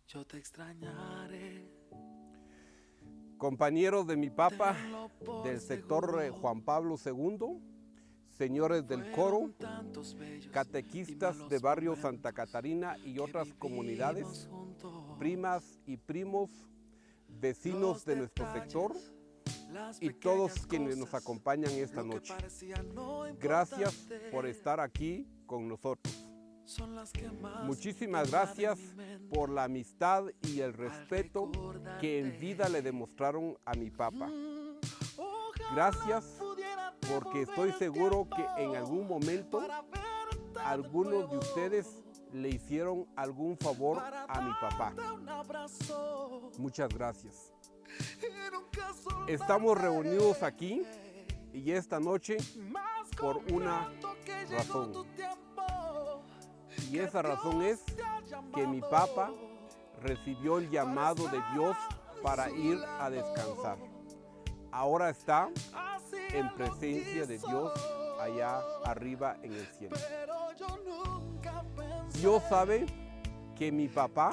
Yo te extrañaré. Compañeros de mi papá del sector Juan Pablo II, señores del coro, catequistas de barrio Santa Catarina y otras comunidades, primas y primos, vecinos de nuestro sector y todos quienes nos acompañan esta noche. Gracias por estar aquí con nosotros. Muchísimas gracias por la amistad y el respeto que en vida le demostraron a mi papá. Gracias porque estoy seguro que en algún momento algunos de ustedes le hicieron algún favor a mi papá. Muchas gracias. Estamos reunidos aquí y esta noche por una razón. Y esa razón es que mi papá recibió el llamado de Dios para ir a descansar. Ahora está en presencia de Dios allá arriba en el cielo. Dios sabe que mi papá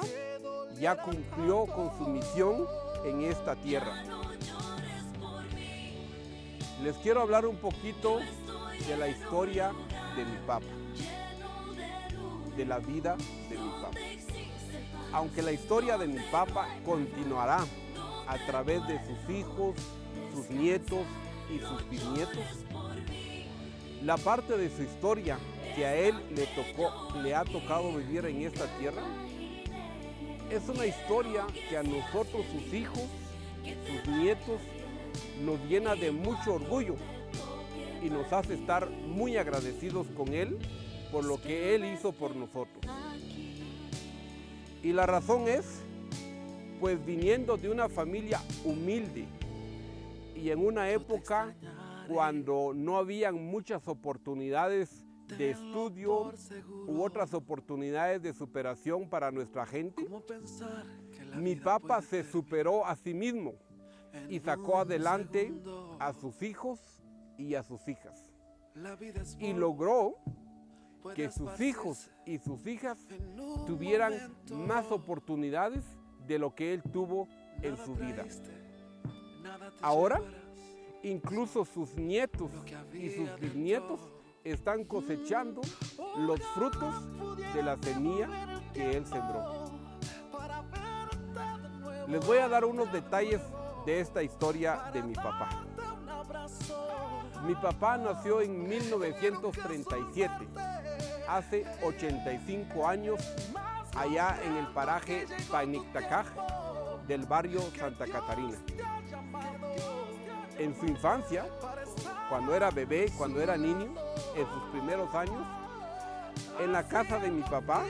ya cumplió con su misión en esta tierra. Les quiero hablar un poquito de la historia de mi papá, de la vida de mi papá. Aunque la historia de mi papá continuará a través de sus hijos, sus nietos y sus bisnietos, la parte de su historia que a él le ha tocado vivir en esta tierra es una historia que a nosotros, sus hijos, sus nietos, nos llena de mucho orgullo y nos hace estar muy agradecidos con él por lo que él hizo por nosotros. Y la razón es, pues viniendo de una familia humilde y en una época cuando no habían muchas oportunidades de estudio u otras oportunidades de superación para nuestra gente, mi papá se superó a sí mismo y sacó adelante a sus hijos y a sus hijas. Y logró que sus hijos y sus hijas tuvieran más oportunidades de lo que él tuvo en su vida. Ahora, incluso sus nietos y sus bisnietos están cosechando los frutos de la semilla que él sembró. Les voy a dar unos detalles de esta historia de mi papá. Mi papá nació en 1937, hace 85 años, allá en el paraje Panictacaj del barrio Santa Catarina. En su infancia, cuando era bebé, cuando era niño, en sus primeros años, en la casa de mi papá,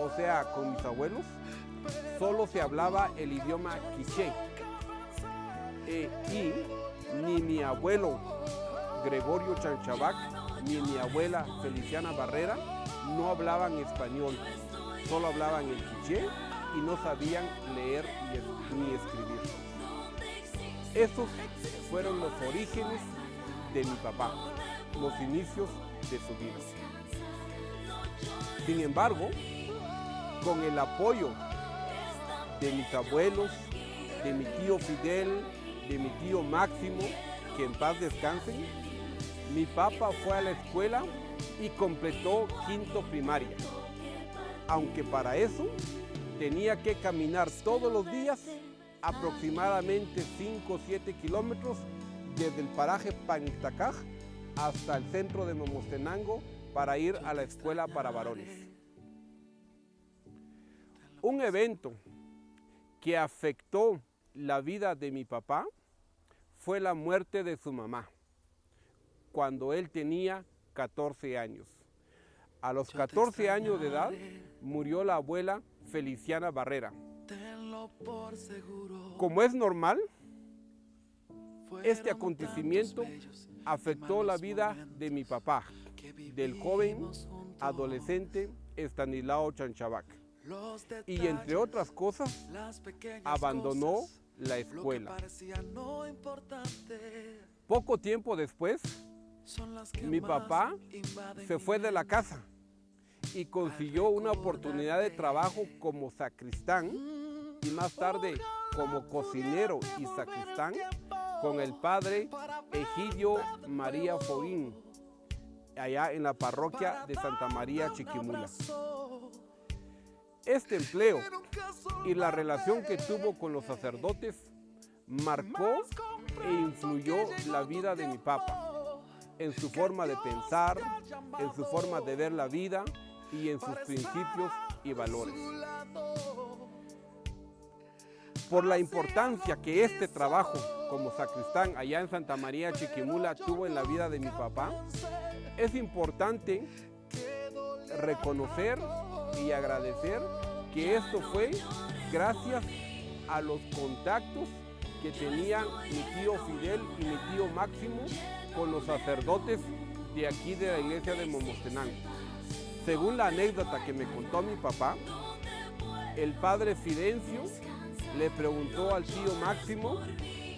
o sea, con mis abuelos, solo se hablaba el idioma quiché. Y ni mi abuelo Gregorio Chanchabac ni mi abuela Feliciana Barrera no hablaban español, solo hablaban el quiché y no sabían leer ni escribir. Esos fueron los orígenes de mi papá, los inicios de su vida. Sin embargo, con el apoyo de mis abuelos, de mi tío Fidel, de mi tío Máximo, que en paz descansen, mi papá fue a la escuela y completó quinto primaria, aunque para eso tenía que caminar todos los días aproximadamente 5 o 7 kilómetros desde el paraje Panictacaj hasta el centro de Momostenango para ir a la escuela para varones. Un evento que afectó la vida de mi papá fue la muerte de su mamá, cuando él tenía 14 años. A los 14 años de edad murió la abuela Feliciana Barrera. Como es normal, este acontecimiento afectó la vida de mi papá, del joven adolescente Estanislao Chanchabac. Y entre otras cosas, abandonó la escuela. Poco tiempo después, mi papá se fue de la casa y consiguió una oportunidad de trabajo como sacristán y más tarde como cocinero y sacristán con el padre Egidio María Foguín, allá en la parroquia de Santa María Chiquimula. Este empleo y la relación que tuvo con los sacerdotes marcó e influyó la vida de mi papá, en su forma de pensar, en su forma de ver la vida y en sus principios y valores. Por la importancia que este trabajo como sacristán allá en Santa María Chiquimula tuvo en la vida de mi papá, es importante reconocer y agradecer que esto fue gracias a los contactos que tenían mi tío Fidel y mi tío Máximo con los sacerdotes de aquí de la iglesia de Momostenango. Según la anécdota que me contó mi papá, el padre Fidencio le preguntó al tío Máximo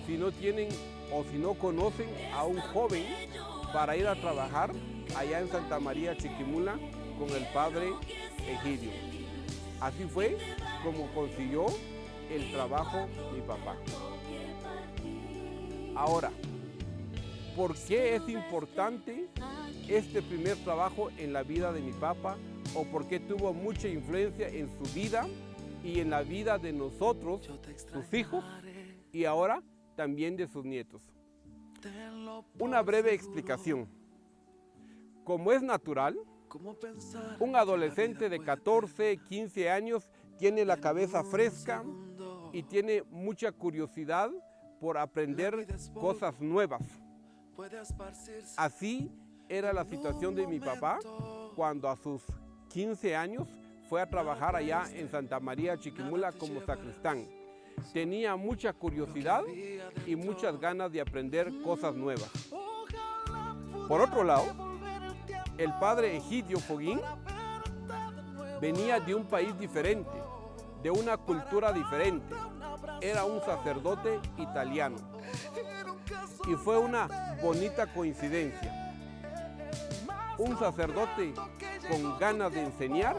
si no tienen o si no conocen a un joven para ir a trabajar allá en Santa María Chiquimula con el padre Egidio. Así fue como consiguió el trabajo mi papá. Ahora, ¿por qué es importante este primer trabajo en la vida de mi papá? ¿O por qué tuvo mucha influencia en su vida y en la vida de nosotros, sus hijos, y ahora también de sus nietos? Una breve explicación. Como es natural, un adolescente de 14, 15 años tiene la cabeza fresca y tiene mucha curiosidad por aprender cosas nuevas. Así era la situación de mi papá cuando a sus 15 años fue a trabajar allá en Santa María Chiquimula como sacristán. Tenía mucha curiosidad y muchas ganas de aprender cosas nuevas. Por otro lado, el padre Egidio Foguín venía de un país diferente, de una cultura diferente. Era un sacerdote italiano. Y fue una bonita coincidencia. Un sacerdote con ganas de enseñar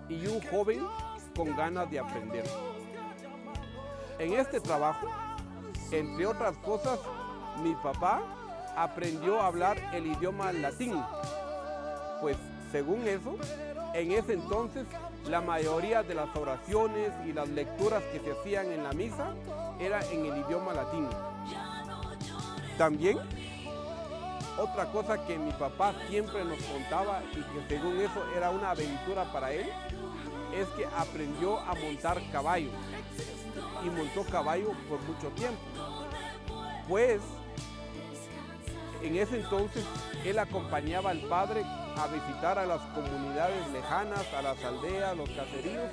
y un joven con ganas de aprender. En este trabajo, entre otras cosas, mi papá aprendió a hablar el idioma latín. Pues según eso, en ese entonces la mayoría de las oraciones y las lecturas que se hacían en la misa era en el idioma latino. También, otra cosa que mi papá siempre nos contaba y que según eso era una aventura para él, es que aprendió a montar caballo y montó caballo por mucho tiempo. Pues en ese entonces él acompañaba al padre a visitar a las comunidades lejanas, a las aldeas, los caseríos,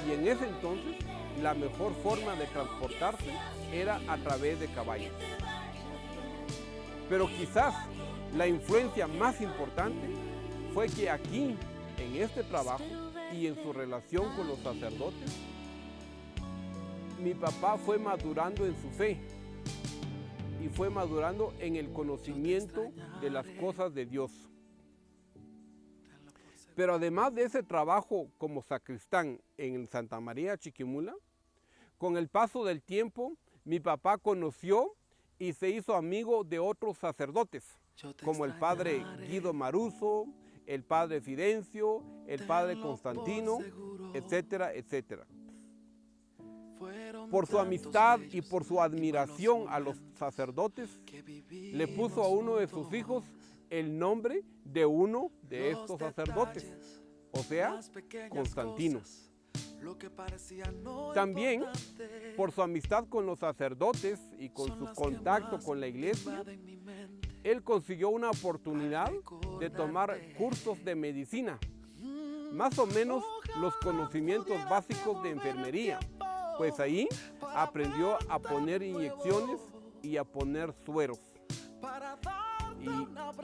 y en ese entonces la mejor forma de transportarse era a través de caballos. Pero quizás la influencia más importante fue que aquí, en este trabajo y en su relación con los sacerdotes, mi papá fue madurando en su fe y fue madurando en el conocimiento de las cosas de Dios. Pero además de ese trabajo como sacristán en Santa María Chiquimula, con el paso del tiempo, mi papá conoció y se hizo amigo de otros sacerdotes, como el padre Guido Maruso, el padre Fidencio, el padre Constantino, etcétera, etcétera. Por su amistad y por su admiración a los sacerdotes, le puso a uno de sus hijos el nombre de uno de estos sacerdotes, o sea, Constantino. También, por su amistad con los sacerdotes y con su contacto con la iglesia, él consiguió una oportunidad de tomar cursos de medicina, más o menos los conocimientos básicos de enfermería, pues ahí aprendió a poner inyecciones y a poner sueros. Y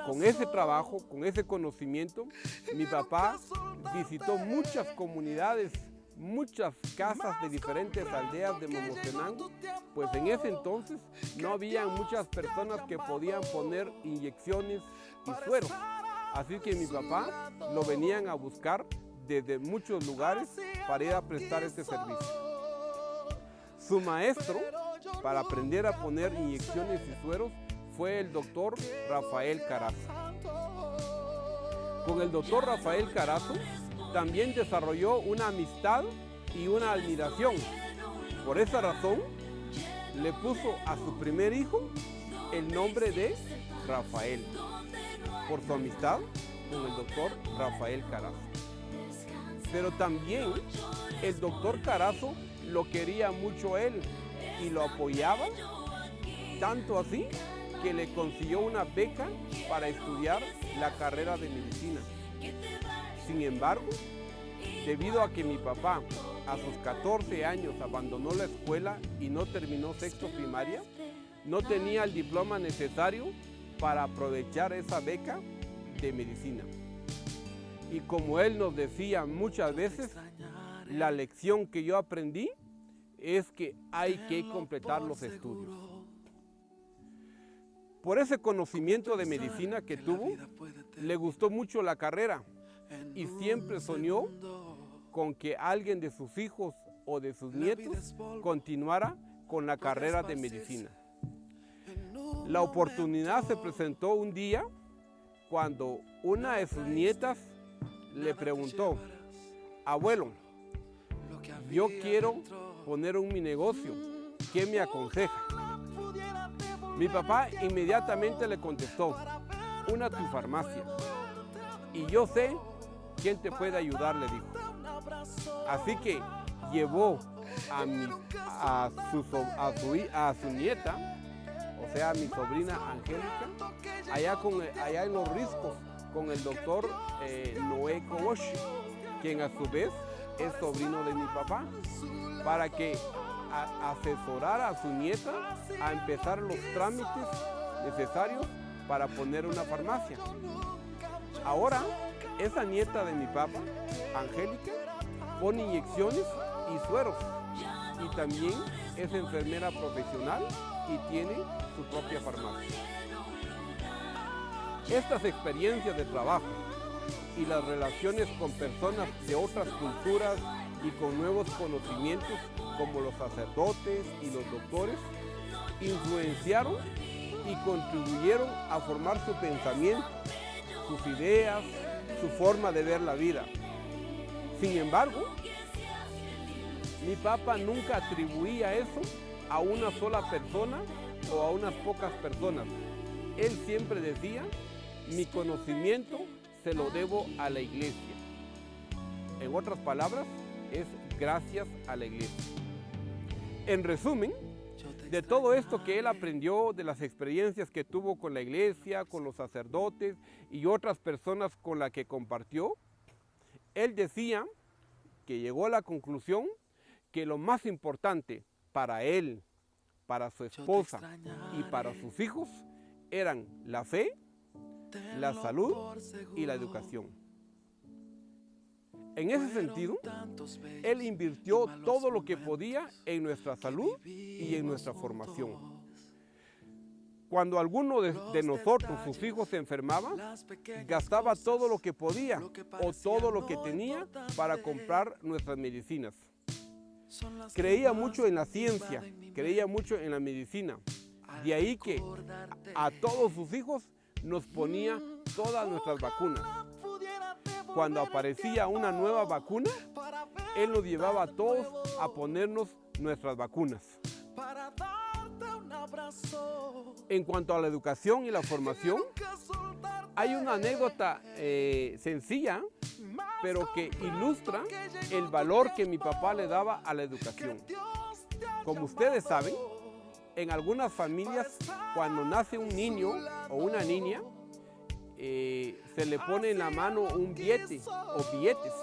con ese trabajo, con ese conocimiento, mi papá visitó muchas comunidades, muchas casas de diferentes aldeas de Momostenango, pues en ese entonces no había muchas personas que podían poner inyecciones y sueros. Así que mi papá lo venían a buscar desde muchos lugares para ir a prestar este servicio. Su maestro para aprender a poner inyecciones y sueros fue el doctor Rafael Carazo. Con el doctor Rafael Carazo también desarrolló una amistad y una admiración. Por esa razón, le puso a su primer hijo el nombre de Rafael, por su amistad con el doctor Rafael Carazo. Pero también el doctor Carazo lo quería mucho a él y lo apoyaba, tanto así que le consiguió una beca para estudiar la carrera de medicina. Sin embargo, debido a que mi papá a sus 14 años abandonó la escuela y no terminó sexto primaria, no tenía el diploma necesario para aprovechar esa beca de medicina. Y como él nos decía muchas veces, la lección que yo aprendí es que hay que completar los estudios. Por ese conocimiento de medicina que tuvo, le gustó mucho la carrera y siempre soñó con que alguien de sus hijos o de sus nietos continuara con la carrera de medicina. La oportunidad se presentó un día cuando una de sus nietas le preguntó: abuelo, yo quiero poner mi negocio, ¿qué me aconseja? Mi papá inmediatamente le contestó: una tu farmacia, y yo sé quién te puede ayudar, le dijo. Así que llevó a su nieta, o sea, a mi sobrina Angélica, allá en Los Riscos, con el doctor Noé Koboshi, quien a su vez es sobrino de mi papá, para que asesorara a su nieta a empezar los trámites necesarios para poner una farmacia. Ahora, esa nieta de mi papá, Angélica, pone inyecciones y sueros, y también es enfermera profesional y tiene su propia farmacia. Estas experiencias de trabajo y las relaciones con personas de otras culturas y con nuevos conocimientos como los sacerdotes y los doctores influenciaron y contribuyeron a formar su pensamiento, sus ideas, su forma de ver la vida. Sin embargo, mi papá nunca atribuía eso a una sola persona o a unas pocas personas. Él siempre decía: mi conocimiento se lo debo a la iglesia. En otras palabras, es gracias a la iglesia. En resumen, de todo esto que él aprendió, de las experiencias que tuvo con la iglesia, con los sacerdotes y otras personas con las que compartió, él decía que llegó a la conclusión que lo más importante para él, para su esposa y para sus hijos eran la fe, la salud y la educación. En ese sentido, él invirtió todo lo que podía en nuestra salud y en nuestra formación. Cuando alguno de nosotros, sus hijos, se enfermaba, gastaba todo lo que podía o todo lo que tenía para comprar nuestras medicinas. Creía mucho en la ciencia, creía mucho en la medicina. De ahí que a todos sus hijos nos ponía todas nuestras vacunas. Cuando aparecía una nueva vacuna, él nos llevaba a todos a ponernos nuestras vacunas. En cuanto a la educación y la formación, hay una anécdota sencilla, pero que ilustra el valor que mi papá le daba a la educación. Como ustedes saben, en algunas familias, cuando nace un niño o una niña, se le pone en la mano un billete o billetes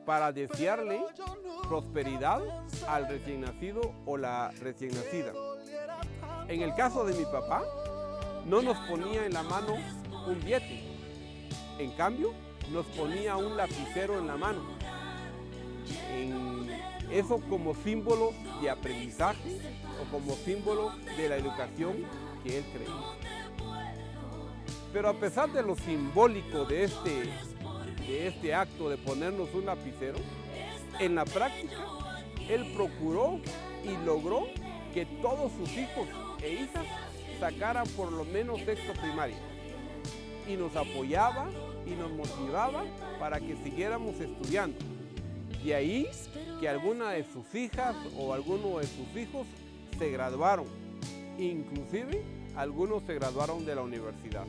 para desearle prosperidad al recién nacido o la recién nacida. En el caso de mi papá, no nos ponía en la mano un billete. En cambio, nos ponía un lapicero en la mano. Eso como símbolo de aprendizaje o como símbolo de la educación que él creía. Pero a pesar de lo simbólico de este acto de ponernos un lapicero, en la práctica, él procuró y logró que todos sus hijos e hijas sacaran por lo menos sexto primaria. Y nos apoyaba y nos motivaba para que siguiéramos estudiando. De ahí que alguna de sus hijas o alguno de sus hijos se graduaron. Inclusive, algunos se graduaron de la universidad.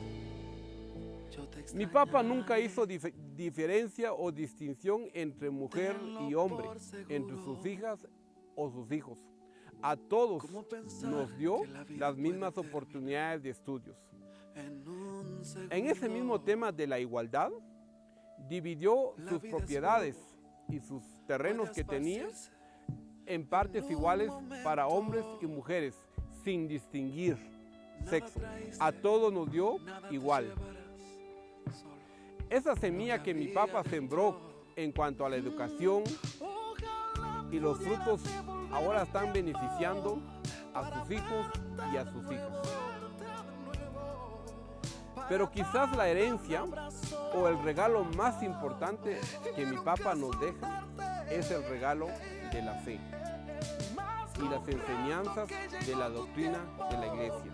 Mi papá nunca hizo diferencia o distinción entre mujer y hombre, entre sus hijas o sus hijos. A todos nos dio las mismas oportunidades de estudios. En ese mismo tema de la igualdad, dividió sus propiedades y sus terrenos que tenía en partes iguales para hombres y mujeres, sin distinguir sexo. A todos nos dio igual. Esa semilla que mi papá sembró en cuanto a la educación y los frutos ahora están beneficiando a sus hijos y a sus hijas. Pero quizás la herencia o el regalo más importante que mi papá nos deja es el regalo de la fe y las enseñanzas de la doctrina de la iglesia.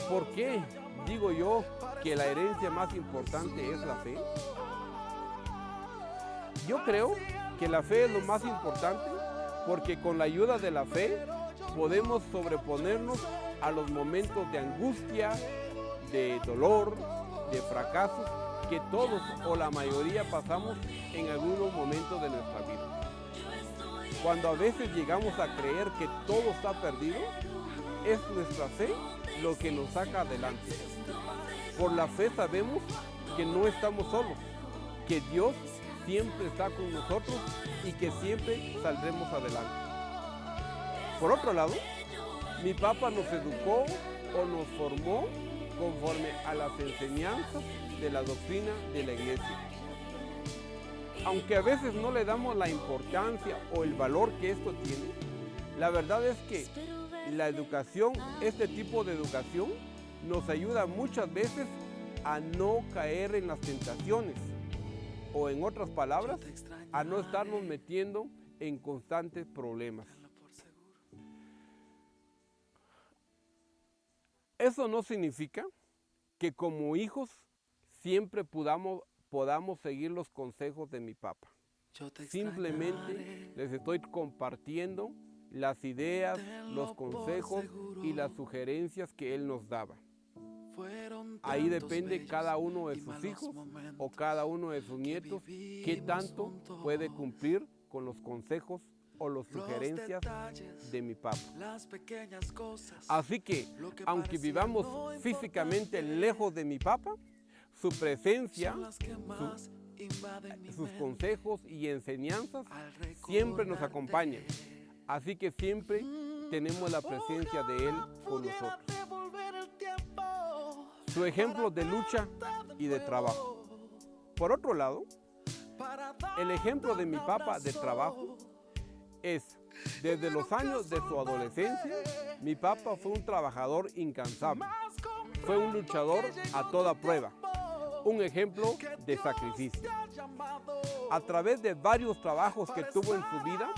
¿Por qué digo yo que la herencia más importante es la fe? Yo creo que la fe es lo más importante porque con la ayuda de la fe podemos sobreponernos a los momentos de angustia, de dolor, de fracasos que todos o la mayoría pasamos en algunos momentos de nuestra vida. Cuando a veces llegamos a creer que todo está perdido, es nuestra fe lo que nos saca adelante. Por la fe sabemos que no estamos solos, que Dios siempre está con nosotros y que siempre saldremos adelante. Por otro lado, mi papá nos educó o nos formó conforme a las enseñanzas de la doctrina de la iglesia. Aunque a veces no le damos la importancia o el valor que esto tiene, la verdad es que la educación, este tipo de educación, nos ayuda muchas veces a no caer en las tentaciones o, en otras palabras, a no estarnos metiendo en constantes problemas. Eso no significa que como hijos siempre podamos seguir los consejos de mi papá. Simplemente les estoy compartiendo las ideas, los consejos y las sugerencias que él nos daba. Ahí depende cada uno de sus hijos o cada uno de sus nietos qué tanto puede cumplir con los consejos o las sugerencias de mi papá. Así que, aunque vivamos físicamente lejos de mi papá, su presencia, sus consejos y enseñanzas siempre nos acompañan. Así que siempre tenemos la presencia de él con nosotros. Su ejemplo de lucha y de trabajo. Por otro lado, el ejemplo de mi papá de trabajo es, desde los años de su adolescencia, mi papá fue un trabajador incansable. Fue un luchador a toda prueba, un ejemplo de sacrificio. A través de varios trabajos que tuvo en su vida,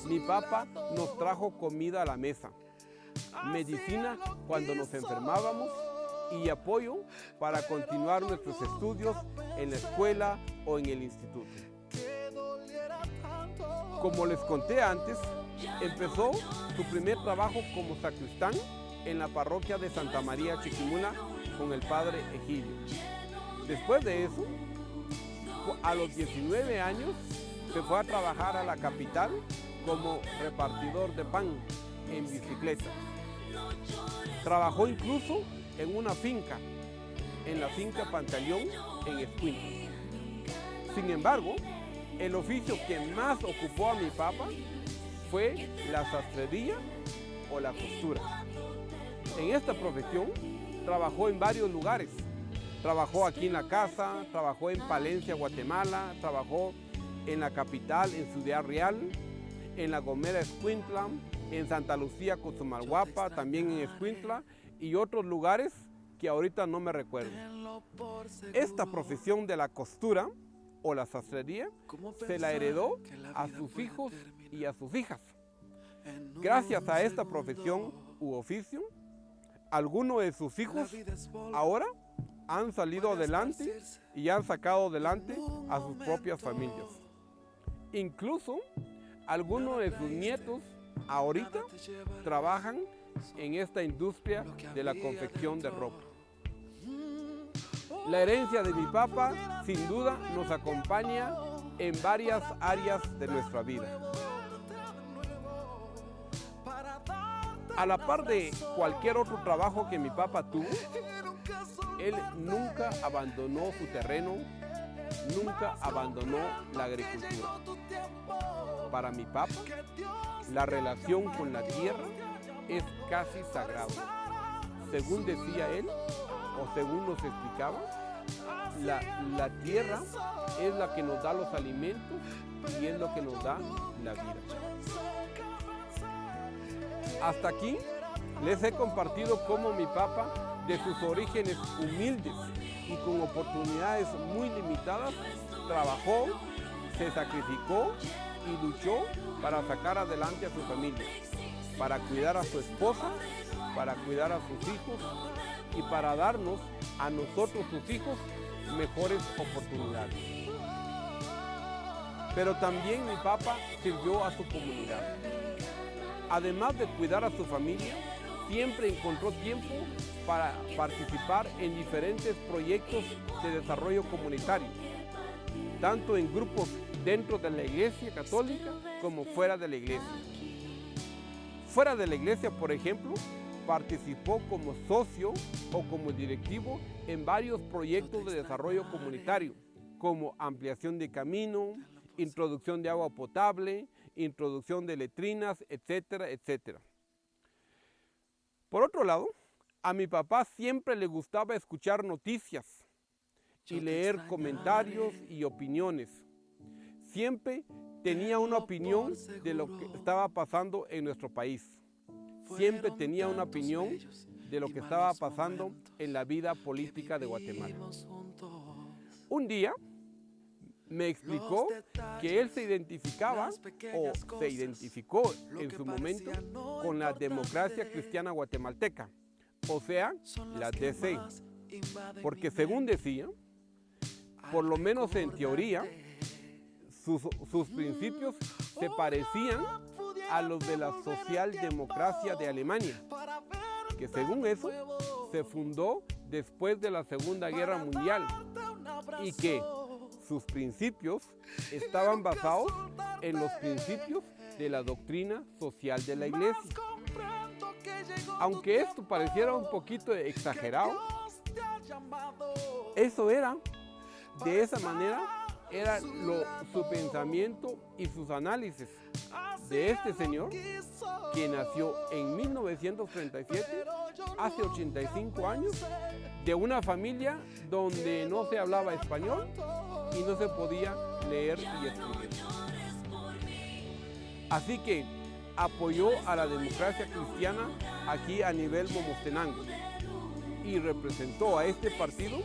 mi papá nos trajo comida a la mesa, medicina cuando nos enfermábamos y apoyo para continuar nuestros estudios en la escuela o en el instituto. Como les conté antes, empezó su primer trabajo como sacristán en la parroquia de Santa María Chiquimula con el padre Egidio. Después de eso, a los 19 años, se fue a trabajar a la capital como repartidor de pan en bicicleta. Trabajó incluso en una finca, en la finca Pantaleón en Escuintla. Sin embargo, el oficio que más ocupó a mi papá fue la sastrería o la costura. En esta profesión trabajó en varios lugares. Trabajó aquí en la casa, trabajó en Palencia, Guatemala, trabajó en la capital, en Ciudad Real, en La Gomera, Escuintla, en Santa Lucía, Cozumalguapa, también en Escuintla, y otros lugares que ahorita no me recuerdo. Esta profesión de la costura o la sastrería se la heredó a sus hijos y a sus hijas. Gracias a esta profesión u oficio, algunos de sus hijos ahora han salido adelante y han sacado adelante a sus propias familias. Incluso algunos de sus nietos ahorita trabajan en esta industria de la confección de ropa. La herencia de mi papá sin duda nos acompaña en varias áreas de nuestra vida. A la par de cualquier otro trabajo que mi papá tuvo, él nunca abandonó su terreno, nunca abandonó la agricultura. Para mi papá, la relación con la tierra es casi sagrada. Según decía él, o según nos explicaba, la tierra es la que nos da los alimentos y es lo que nos da la vida. Hasta aquí les he compartido cómo mi papá, de sus orígenes humildes y con oportunidades muy limitadas, trabajó, se sacrificó y luchó para sacar adelante a su familia, para cuidar a su esposa, para cuidar a sus hijos y para darnos a nosotros, sus hijos, mejores oportunidades. Pero también mi papá sirvió a su comunidad. Además de cuidar a su familia, siempre encontró tiempo para participar en diferentes proyectos de desarrollo comunitario, tanto en grupos dentro de la Iglesia Católica como fuera de la Iglesia. Fuera de la Iglesia, por ejemplo, participó como socio o como directivo en varios proyectos de desarrollo comunitario, como ampliación de camino, introducción de agua potable, introducción de letrinas, etcétera, etcétera. Por otro lado, a mi papá siempre le gustaba escuchar noticias y leer comentarios y opiniones. Siempre tenía una opinión de lo que estaba pasando en nuestro país. Siempre tenía una opinión de lo que estaba pasando en la vida política de Guatemala. Un día me explicó que él se identificaba o se identificó en su momento con la Democracia Cristiana Guatemalteca, o sea, la DC, porque según decía, por lo menos en teoría, sus principios se parecían a los de la socialdemocracia de Alemania, que según eso se fundó después de la Segunda Guerra Mundial y que sus principios estaban basados en los principios de la doctrina social de la Iglesia. Aunque esto pareciera un poquito exagerado, eso era, de esa manera, era su pensamiento y sus análisis de este señor que nació en 1937, hace 85 años, de una familia donde no se hablaba español y no se podía leer y escribir. Así que apoyó a la democracia cristiana aquí a nivel Momostenango y representó a este partido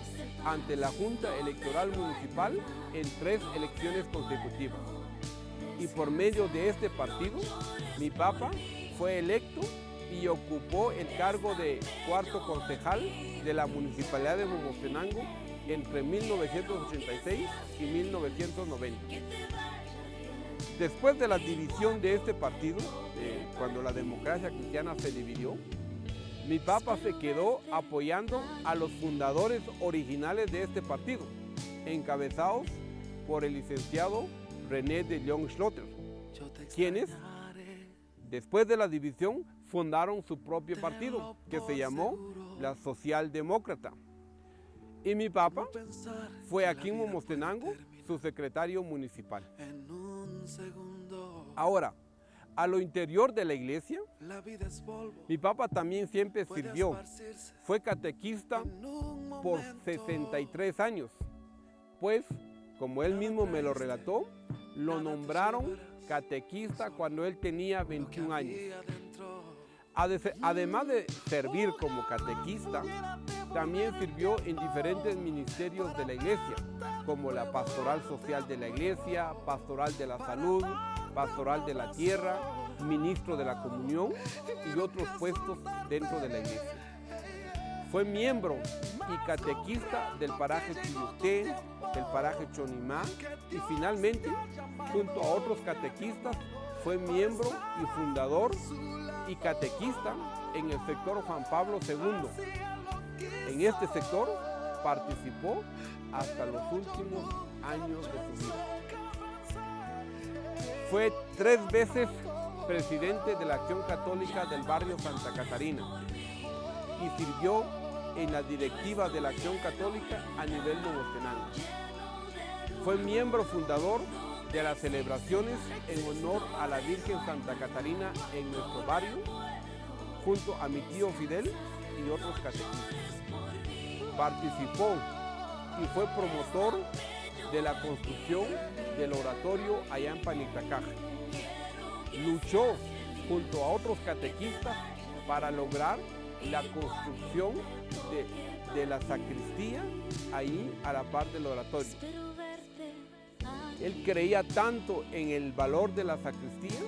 ante la Junta Electoral Municipal en 3 elecciones consecutivas. Y por medio de este partido, mi papá fue electo y ocupó el cargo de 4º concejal de la Municipalidad de Momostenango entre 1986 y 1990. Después de la división de este partido, cuando la democracia cristiana se dividió, mi papá se quedó apoyando a los fundadores originales de este partido, encabezados por el licenciado René de León-Schlotter, quienes, después de la división, fundaron su propio partido, que se llamó la Socialdemócrata. Y mi papá fue aquí en Momostenango su secretario municipal. Ahora, a lo interior de la iglesia, mi papá también siempre sirvió. Fue catequista por 63 años, pues, como él mismo me lo relató, lo nombraron catequista cuando él tenía 21 años. Además de servir como catequista, también sirvió en diferentes ministerios de la iglesia, como la pastoral social de la iglesia, pastoral de la salud, pastoral de la tierra, ministro de la comunión y otros puestos dentro de la iglesia. Fue miembro y catequista del paraje Chiyuté, del paraje Chonimá y finalmente, junto a otros catequistas, fue miembro y fundador y catequista en el sector Juan Pablo II. En este sector participó hasta los últimos años de su vida. Fue 3 veces presidente de la Acción Católica del barrio Santa Catarina y sirvió en la directiva de la Acción Católica a nivel devocional. Fue miembro fundador de las celebraciones en honor a la Virgen Santa Catarina en nuestro barrio, junto a mi tío Fidel y otros catequistas. Participó y fue promotor de la construcción del oratorio allá en Panitacaja. Luchó junto a otros catequistas para lograr la construcción de la sacristía ahí a la par del oratorio. Él creía tanto en el valor de la sacristía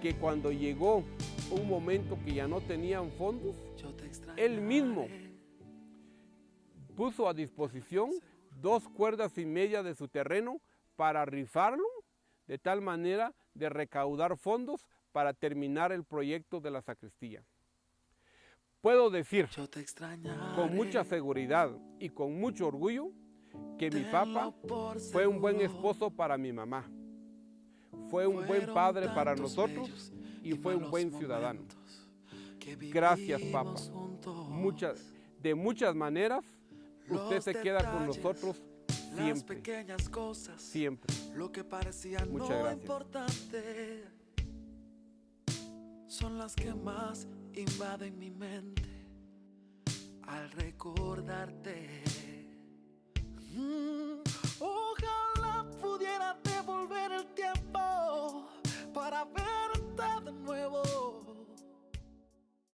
que cuando llegó un momento que ya no tenían fondos, él mismo puso a disposición 2,5 cuerdas de su terreno para rifarlo, de tal manera de recaudar fondos para terminar el proyecto de la sacristía. Puedo decir con mucha seguridad y con mucho orgullo que mi papá fue un buen esposo para mi mamá, fue un buen padre para nosotros y fue un buen ciudadano. Gracias, papá. De muchas maneras, usted se queda con nosotros siempre. Siempre. Muchas gracias. Son las que más invaden mi mente al recordarte.